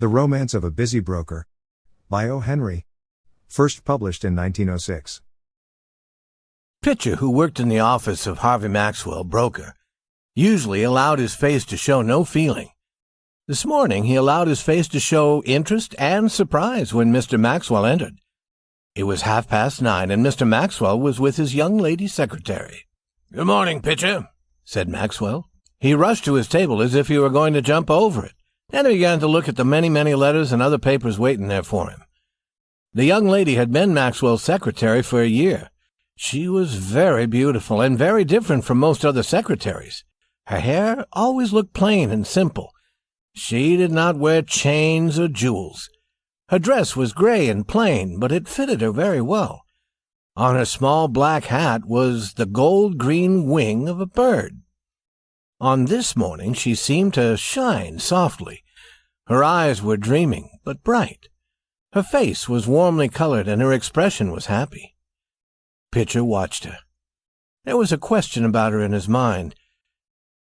The Romance of a Busy Broker, by O. Henry, first published in 1906. Pitcher, who worked in the office of Harvey Maxwell, broker, usually allowed his face to show no feeling. This morning he allowed his face to show interest and surprise when Mr. Maxwell entered. It was 9:30, and Mr. Maxwell was with his young lady secretary. "Good morning, Pitcher," said Maxwell. He rushed to his table as if he were going to jump over it. Then he began to look at the many letters and other papers waiting there for him. The young lady had been Maxwell's secretary for a year. She was very beautiful and very different from most other secretaries. Her hair always looked plain and simple. She did not wear chains or jewels. Her dress was gray and plain, but it fitted her very well. On her small black hat was the gold-green wing of a bird. On this morning she seemed to shine softly. Her eyes were dreaming, but bright. Her face was warmly colored, and her expression was happy. Pitcher watched her. There was a question about her in his mind.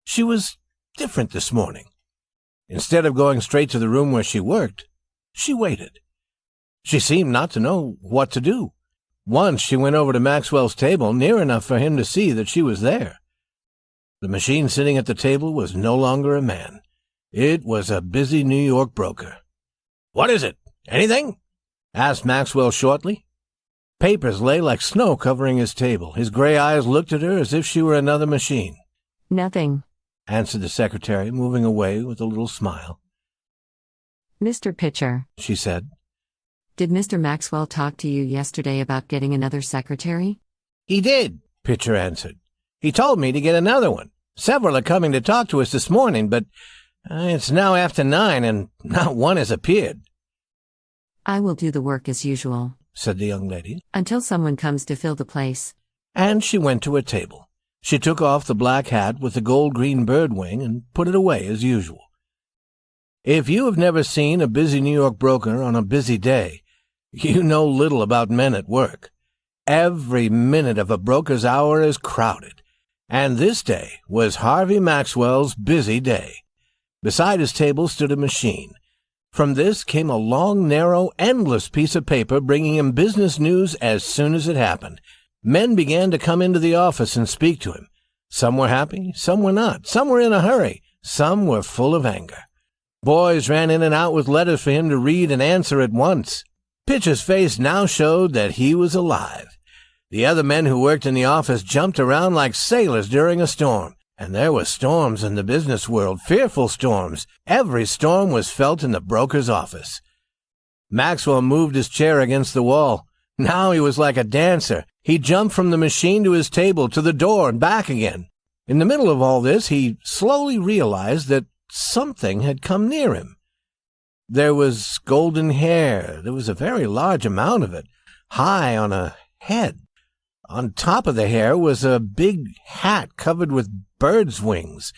She was different this morning. Instead of going straight to the room where she worked, she waited. She seemed not to know what to do. Once she went over to Maxwell's table, near enough for him to see that she was there. The machine sitting at the table was no longer a man. It was a busy New York broker. "What is it? Anything?" asked Maxwell shortly. Papers lay like snow covering his table. His gray eyes looked at her as if she were another machine. "Nothing," answered the secretary, moving away with a little smile. "Mr. Pitcher," she said. "Did Mr. Maxwell talk to you yesterday about getting another secretary?" "He did," Pitcher answered. "He told me to get another one. Several are coming to talk to us this morning, but it's now after 9, and not one has appeared." "I will do the work as usual," said the young lady, "until someone comes to fill the place." and she went to her table. She took off the black hat with the gold-green bird wing and put it away as usual. If you have never seen a busy New York broker on a busy day, you know little about men at work. Every minute of a broker's hour is crowded, and this day was Harvey Maxwell's busy day. Beside his table stood a machine. From this came a long, narrow, endless piece of paper bringing him business news as soon as it happened. Men began to come into the office and speak to him. Some were happy, some were not. Some were in a hurry, some were full of anger. Boys ran in and out with letters for him to read and answer at once. Pitcher's face now showed that he was alive. The other men who worked in the office jumped around like sailors during a storm. And there were storms in the business world, fearful storms. Every storm was felt in the broker's office. Maxwell moved his chair against the wall. Now he was like a dancer. He jumped from the machine to his table, to the door, and back again. In the middle of all this, he slowly realized that something had come near him. There was golden hair. There was a very large amount of it, high on a head. On top of the hair was a big hat covered with birds' wings.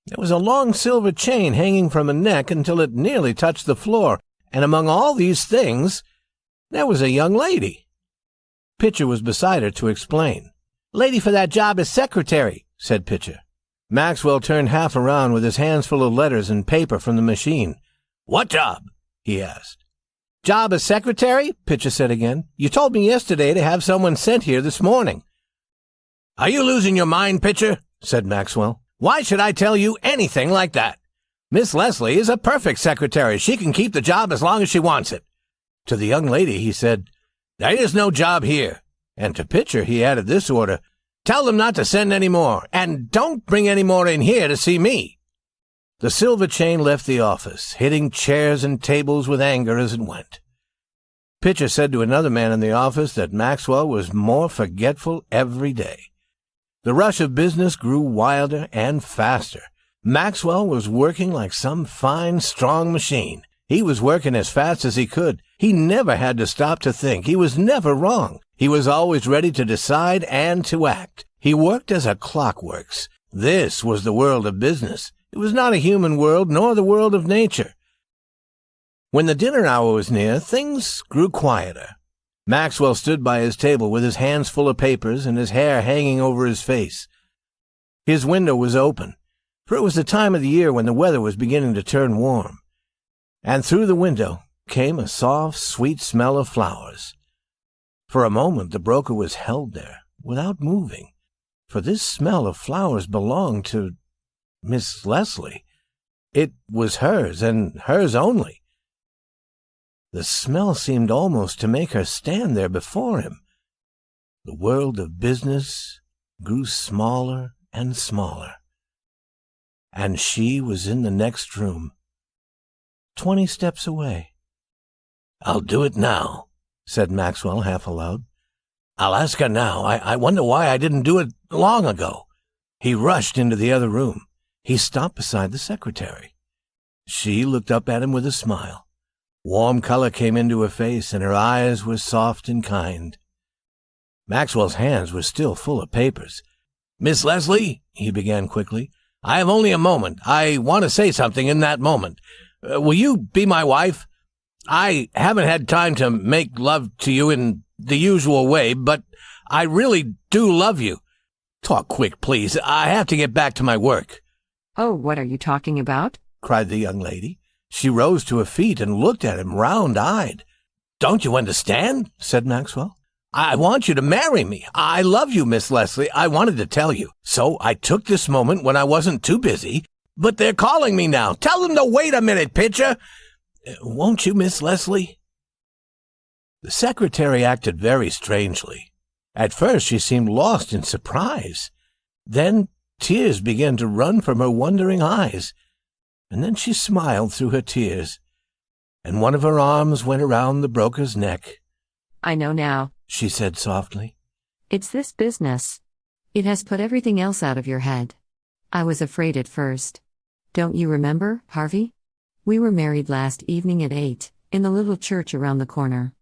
There was a long silver chain hanging from a neck until it nearly touched the floor, and among all these things there was a young lady. Pitcher was beside her to explain. "Lady for that job as secretary," said Pitcher. Maxwell turned half around with his hands full of letters and paper from the machine. "What job?" he asked. "Job as secretary?" Pitcher said again. "You told me yesterday to have someone sent here this morning." "Are you losing your mind, Pitcher?" said Maxwell. "Why should I tell you anything like that? Miss Leslie is a perfect secretary. She can keep the job as long as she wants it." To the young lady he said, "There is no job here." And to Pitcher he added this order, "Tell them not to send any more, and don't bring any more in here to see me." The silver chain left the office, hitting chairs and tables with anger as it went. Pitcher said to another man in the office that Maxwell was more forgetful every day. The rush of business grew wilder and faster. Maxwell was working like some fine, strong machine. He was working as fast as he could. He never had to stop to think. He was never wrong. He was always ready to decide and to act. He worked as a clock works. This was the world of business. It was not a human world, nor the world of nature. When the dinner hour was near, things grew quieter. Maxwell stood by his table with his hands full of papers and his hair hanging over his face. His window was open, for it was the time of the year when the weather was beginning to turn warm. and through the window came a soft, sweet smell of flowers. For a moment the broker was held there, without moving, for this smell of flowers belonged to Miss Leslie. It was hers, and hers only. The smell seemed almost to make her stand there before him. The world of business grew smaller and smaller, and she was in the next room, 20 steps away. "I'll do it now," said Maxwell half aloud. "I'll ask her now. I wonder why I didn't do it long ago." He rushed into the other room. He stopped beside the secretary. She looked up at him with a smile. Warm color came into her face, and her eyes were soft and kind. Maxwell's hands were still full of papers. "Miss Leslie," he began quickly, "I have only a moment. I want to say something in that moment. Will you be my wife? I haven't had time to make love to you in the usual way, but I really do love you. Talk quick, please. I have to get back to my work." Oh, what are you talking about? Cried the young lady. She rose to her feet and looked at him round-eyed. "Don't you understand?" said Maxwell. "I want you to marry me. I love you, Miss Leslie. I wanted to tell you. So I took this moment when I wasn't too busy. But they're calling me now. Tell them to wait a minute, pitcher. Won't you, Miss Leslie?" The secretary acted very strangely. At first she seemed lost in surprise. Then tears began to run from her wondering eyes, and then she smiled through her tears, and one of her arms went around the broker's neck. "I know now," she said softly. "It's this business. It has put everything else out of your head. I was afraid at first. Don't you remember, Harvey? We were married last evening at 8, in the little church around the corner.